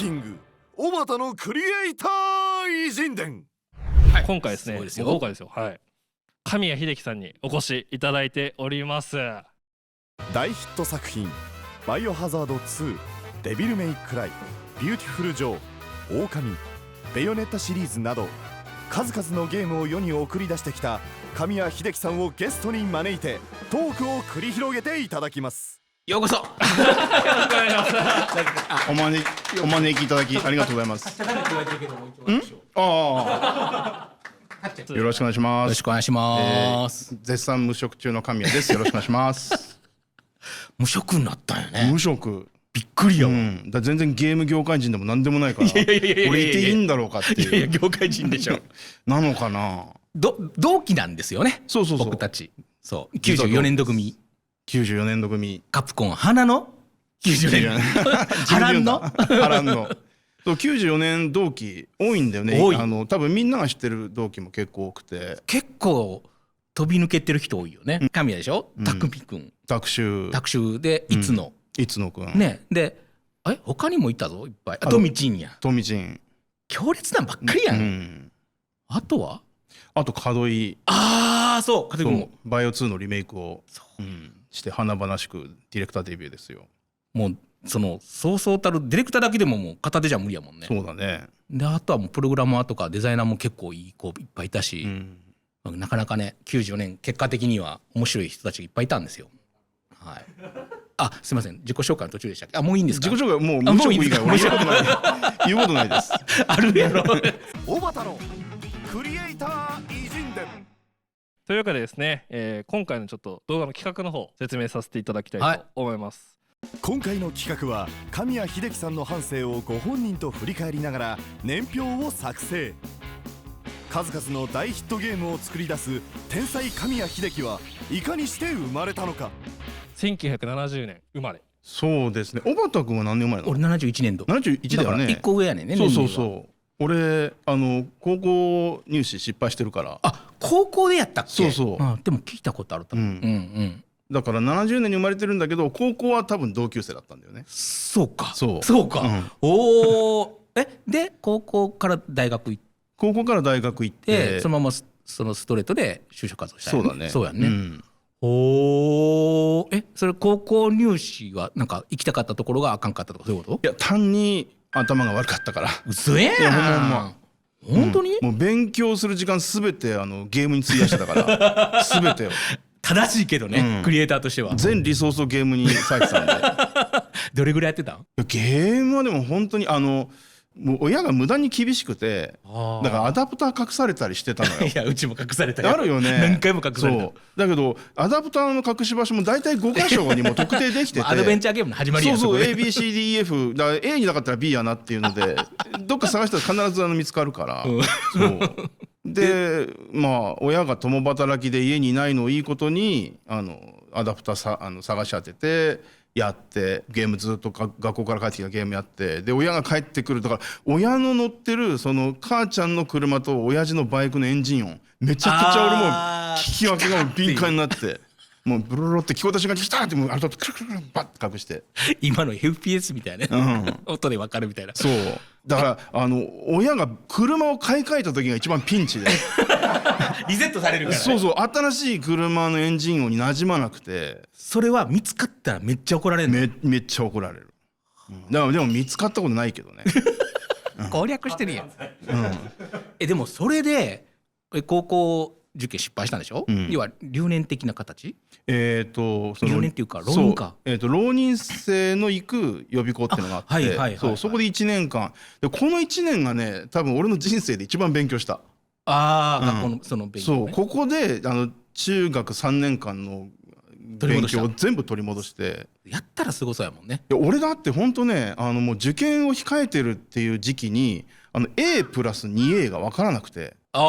キング小畑のクリエイター偉人伝、今回ですね、豪華ですよ。はい。神谷秀樹さんにお越しいただいております。大ヒット作品バイオハザード2、デビルメイクライ、ビューティフルジョー、狼、ベヨネッタシリーズなど数々のゲームを世に送り出してきた神谷秀樹さんをゲストに招いてトークを繰り広げていただきます。ようこそ。お招きいただきありがとうございます。よろしくお願いします。よろしくお願いします。絶賛無職中の神谷です。よろしくお願いします。無職になったんよね。無職。びっくりやわ。だ全然ゲーム業界人でも何でもないから。俺いていいんだろうかっていう。いやいや業界人でしょ。なのかな。同期なんですよね。そう僕たち。そう。94年度組。94年度組。カプコン花の94年度。波乱の。波乱の。94年同期多いんだよね。多分みんなが知ってる同期も結構多くて。結構飛び抜けてる人多いよね。神谷でしょ。匠くん。拓修でいつの。いつのくん。ね。で、他にもいたぞいっぱい。あとみちんや。とみちん。強烈なんばっかりやん。あとは？あと門井。そう。門井君もバイオ2のリメイクをして華々しくディレクターデビューですよ。もうそうそうたるディレクターだけでももう片手じゃ無理やもんね。そうだね。であとはもうプログラマーとかデザイナーも結構いい子いっぱいいたし、なかなかね94年結果的には面白い人たちがいっぱいいたんですよ。はい。すいません、自己紹介の途中でしたっけ？もういいんですか？自己紹介もう無職以外俺言うことない。言うことないです。あるやろ。小畑のクリエイター偉人伝。というわけでですね、今回のちょっと動画の企画の方説明させていただきたいと思います。今回の企画は神谷秀樹さんの半生をご本人と振り返りながら年表を作成。数々の大ヒットゲームを作り出す天才神谷秀樹はいかにして生まれたのか。1970年生まれ。そうですね。小畑君は何年生まれなの？俺71年度。71だよね。1個上やねんね。そう。俺高校入試失敗してるから。高校でやったっけ？そう。でも聞いたことある。だから70年に生まれてるんだけど高校は多分同級生だったんだよね。そうか。で高校から大学行って。高校から大学行ってそのままそのストレートで就職活動した。そうだね。そうやね。それ高校入試はなんか行きたかったところがあかんかったとかそういうこと？いや単に頭が悪かったから。嘘やん。本当に？もう勉強する時間すべてゲームに費やしてたからすべてを。正しいけどね、クリエイターとしては全リソースをゲームに割いてたんで。どれぐらいやってたん？ゲームはでも本当にもう親が無駄に厳しくてだからアダプター隠されたりしてたのよ。いやうちも隠されたよ。あるよね。何回も隠された。だけどアダプターの隠し場所も大体5箇所にも特定できててアドベンチャーゲームの始まりやん。そう ABCDEF だから A になかったら B やなっていうのでどっか探したら必ず見つかるから。そうで親が共働きで家にいないのをいいことにアダプター探し当ててやってゲームずっと学校から帰ってきたゲームやってで親が帰ってくるだから親の乗ってるその母ちゃんの車と親父のバイクのエンジン音めちゃくちゃ俺も聞き分けが敏感になってもうブロロって聞こえた瞬間に来たってもうあれとクルクルクルバッて隠して今の FPS みたいなね、音で分かるみたいな。そうだから親が車を買い替えた時が一番ピンチでリセットされるからね。そう新しい車のエンジン音に馴染まなくてそれは見つかったらめっちゃ怒られるの？めっちゃ怒られる。でも見つかったことないけどね。攻略してるやん。でもそれで高校受験失敗したんでしょ？要は留年的な形？留年っていうか浪人か。浪人生の行く予備校っていうのがあってそこで1年間でこの1年がね多分俺の人生で一番勉強した。学校のその勉強ね。そうここで中学3年間の勉強を全部取り戻してやったらすごそうやもんね。いや俺だって本当ねもう受験を控えてるっていう時期にA プラス 2A が分からなくてそ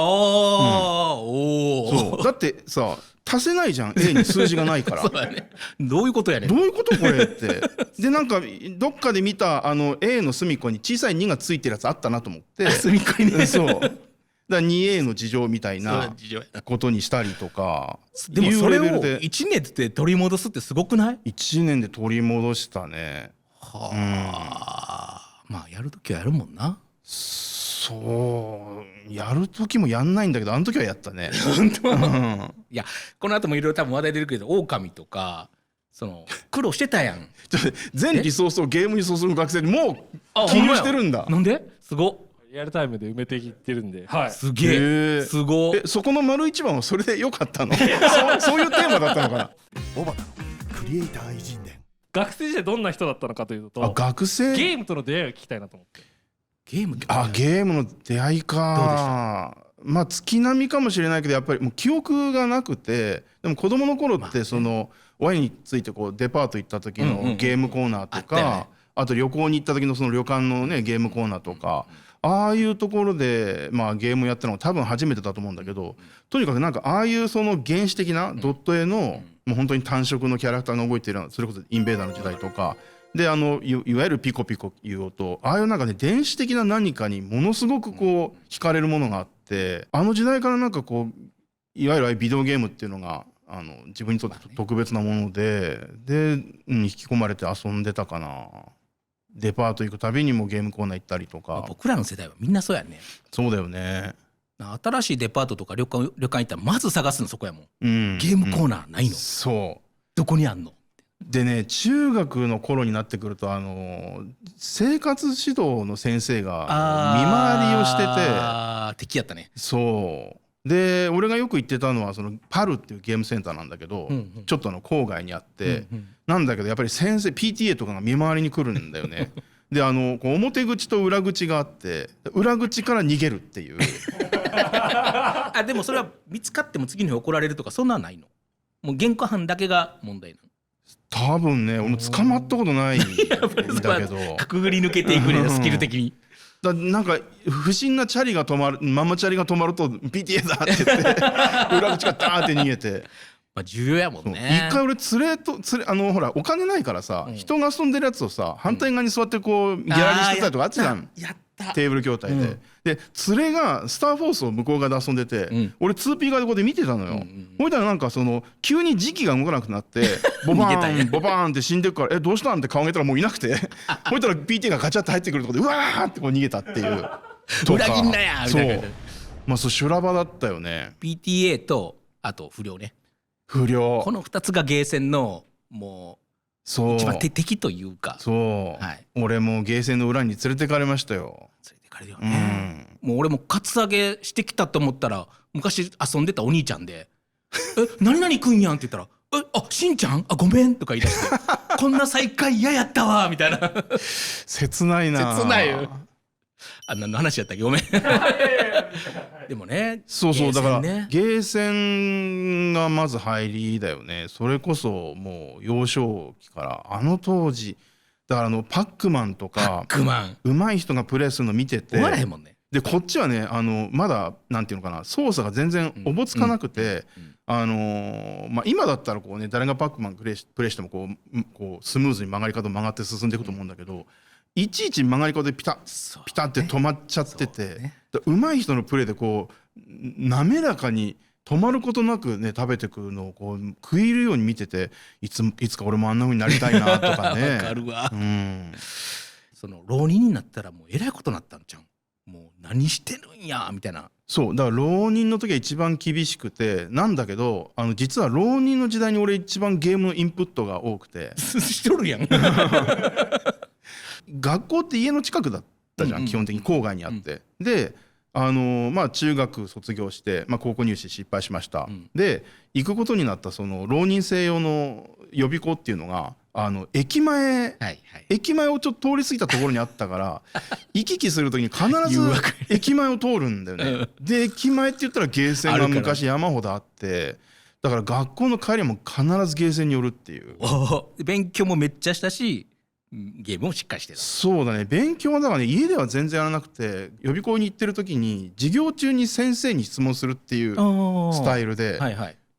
うだってさ足せないじゃん A に数字がないから。そうやね。どういうことやねん。どういうことこれってでなんかどっかで見たA の隅っこに小さい2がついてるやつあったなと思って隅っこにね。そうだから 2A の事情みたいなことにしたりとか。でもそれを1年で取り戻すってすごくない？ 1年で取り戻したね。まあやるときはやるもんな。そうやる時もやんないんだけどあの時はやったね。本当うんいやこの後もいろいろ多分話題出るけど狼とかその苦労してたやん。全リソースをゲームに注ぐ学生にもう記入してるんだ。なんですごっ。リアルタイムで埋めていってるんで、はい、すげえへーすごっ。そこの丸一番はそれでよかったの？そういうテーマだったのかな。小畑のクリエイター偉人伝。学生時代どんな人だったのかというあと、学生ゲームとの出会いを聞きたいなと思って。ゲームゲームの出会いか。まあ月並みかもしれないけどやっぱりもう記憶がなくて、でも子供の頃ってその親についてこうデパート行った時のゲームコーナーとあったよねか、あと旅行に行った時のその旅館のねゲームコーナーとか、ああいうところでまあゲームをやったのが多分初めてだと思うんだけど、とにかくなんかああいうその原始的なドット絵のもう本当に単色のキャラクターが動いているような、それこそインベーダーの時代とかでいわゆるピコピコいう音、ああいうなんかね電子的な何かにものすごくこう惹かれるものがあって、あの時代からなんかこういわゆるああいうビデオゲームっていうのが自分にとって特別なもので、引き込まれて遊んでたかな。デパート行くたびにもゲームコーナー行ったりとか。僕らの世代はみんなそうやね。そうだよね。新しいデパートとか旅館行ったらまず探すのそこやもん。うんゲームコーナーないの、そどこにあんの。うでね、中学の頃になってくると生活指導の先生が見回りをしてて、敵やったね。そうで俺がよく行ってたのはそのパルっていうゲームセンターなんだけど、ちょっと郊外にあって、なんだけどやっぱり先生 PTA とかが見回りに来るんだよね。でこう表口と裏口があって裏口から逃げるっていうあでもそれは見つかっても次の日怒られるとかそんなんないの。もう現行犯だけが問題なの。多分ね俺も捕まったことないんだけどくぐり抜けていくねスキル的に。なんか不審なチャリが止まるママチャリが止まると PTA だって言って裏口からダーって逃げて。まあ重要やもんね。一回俺ほらお金ないからさ、人が遊んでるやつをさ反対側に座ってこうギャラリーしてたりとかあっちじゃん。やったテーブル筐体で、で連れがスターフォースを向こう側で遊んでて、俺 2P 側でここで見てたのよ。ほいたらなんか急に磁気が動かなくなってボバーンボバーンって死んでくからどうしたんって顔上げたらもういなくてほいたら PT がガチャって入ってくるとこでうわーってこう逃げたっていう裏切んなやみたいな。そうまあそう修羅場だったよね。 PTA とあと不良ね。不良この2つがゲーセンのもそうう一番敵というか。そう、はい、俺もゲーセンの裏に連れてかれましたよ。連れてかれるよね、もう俺もカツアゲしてきたと思ったら昔遊んでたお兄ちゃんで「え何々くんやん」って言ったら「あしんちゃんあごめん」とか言い出して「こんな再会嫌やったわ」みたいな。切ないな。切ないよ。何の話やったっけごめん。でもねそうだからゲーセンねゲーセンがまず入りだよね。それこそもう幼少期から当時だからパックマンとか上手い人がプレイするの見てて終わらへんもんね。でこっちはねまだなんていうのかな操作が全然おぼつかなくて今だったらこうね誰がパックマンプレイしてもこうスムーズに曲がり角曲がって進んでいくと思うんだけど、いちいち曲がり角でピタッって止まっちゃってて、上手い人のプレイでこう滑らかに止まることなくね食べてくるのをこう食い入るように見てて、いつか俺もあんな風になりたいなとかね。わかるわ。うん、その浪人になったらもうえらいことになったんちゃう。もう何してるんやみたいな。そうだから浪人の時は一番厳しくてなんだけど実は浪人の時代に俺一番ゲームのインプットが多くてしとるやん。学校って家の近くだったじゃん、基本的に郊外にあって、で中学卒業して、高校入試失敗しました、で行くことになったその浪人生用の予備校っていうのが駅前をちょっと通り過ぎたところにあったから行き来する時に必ず駅前を通るんだよね。で駅前って言ったらゲーセンが昔山ほどあってだから学校の帰りも必ずゲーセンに寄るっていう。勉強もめっちゃしたしゲームもしっかりしてた。そうだね。勉強はだからね家では全然やらなくて予備校に行ってる時に授業中に先生に質問するっていうスタイルで、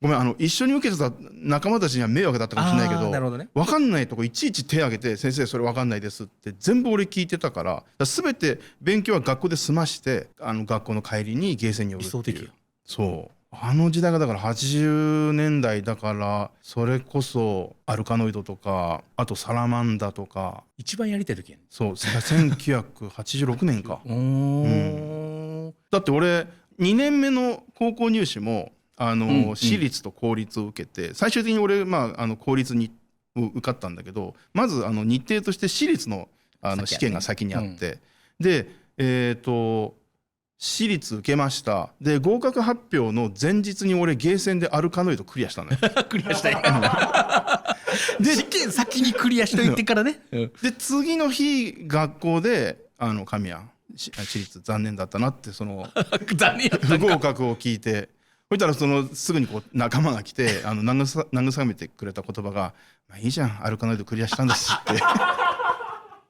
ごめん一緒に受けてた仲間たちには迷惑だったかもしれないけど、分かんないとこいちいち手挙げて先生それ分かんないですって全部俺聞いてたから全て勉強は学校で済まして学校の帰りにゲーセンに寄るっていう。そうあの時代がだから80年代だから、それこそアルカノイドとか、あとサラマンダとか。一番やりたい時やね。そう1986年かだって俺2年目の高校入試も私立と公立を受けて、最終的に俺、公立に受かったんだけど、まず日程として私立の試験が先にあって、で私立受けました。で合格発表の前日に俺ゲーセンでアルカノイドクリアしたのよ。クリアしたい。で試験先にクリアしといてからね。で次の日学校で神谷私立残念だったなって残念やった不合格を聞いて、そしたらすぐにこう仲間が来て慰めてくれた言葉が「まあいいじゃん、アルカノイドクリアしたんです」って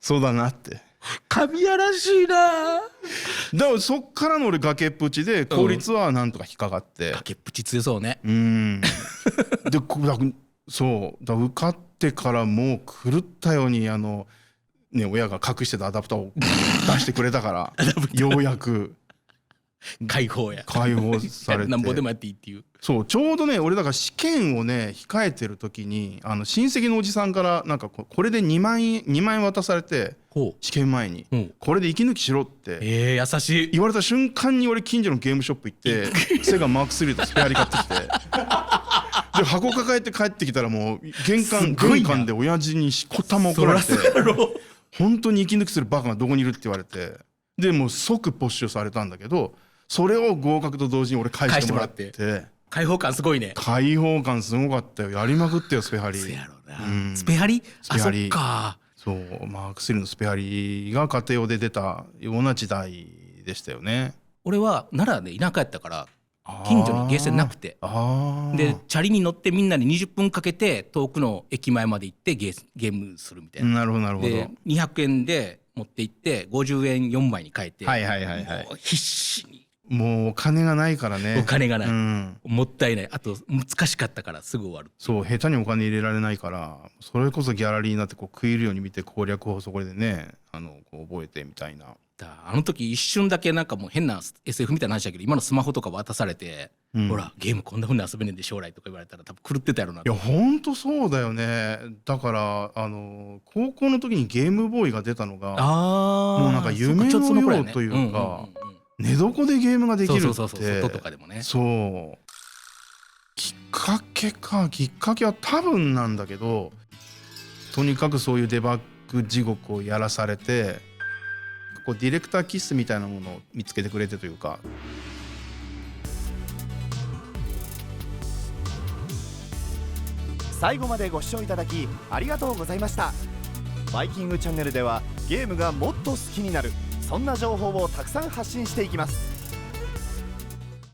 そうだなって。神谷らしいな。だからそっからの俺崖っぷちで、公立はなんとか引っかかって、崖っぷち強そうね。でそうだ、受かってからもう狂ったように親が隠してたアダプターを出してくれたからようやく解放されてなんぼでもやっていいっていう。そうちょうどね、俺だから試験をね控えてる時に親戚のおじさんからなんかこれで2万円渡されて、試験前にこれで息抜きしろって優しい言われた瞬間に俺近所のゲームショップ行ってセガマーク3とスペアリ買ってきてで箱抱えて帰ってきたらもう玄関で親父にしこたま怒られて、本当に息抜きするバカがどこにいるって言われて、でもう即没収されたんだけど、それを合格と同時に俺返してもらって、開放感すごいね。開放感すごかったよ。やりまくったよスペハリ。そうやろな、スペハリ。あ、そっか。そうマーク3のスペハリが家庭用で出たような時代でしたよね。俺は奈良で田舎やったから近所にゲーセンなくて、でチャリに乗ってみんなで20分かけて遠くの駅前まで行ってゲームするみたいな。なるほどなるほど。で200円で持って行って50円4枚に変えて、必死に。もうお金がないからね。お金がない、もったいない。あと難しかったからすぐ終わる。そう下手にお金入れられないから、それこそギャラリーになってこう食い入るように見て攻略法そこでねこう覚えてみたいな。あの時一瞬だけなんかもう変な SF みたいな話だけど、今のスマホとか渡されて、ほらゲームこんな風に遊べねえんで将来とか言われたら多分狂ってたやろな。いやほんとそうだよね。だから高校の時にゲームボーイが出たのがもうなんか夢のようというか、寝床でゲームができるって。外とかでもね。そうきっかけは多分なんだけど、とにかくそういうデバッグ地獄をやらされて、こうディレクター気質みたいなものを見つけてくれてというか。最後までご視聴いただきありがとうございました。バイキングチャンネルではゲームがもっと好きになる、そんな情報をたくさん発信していきます。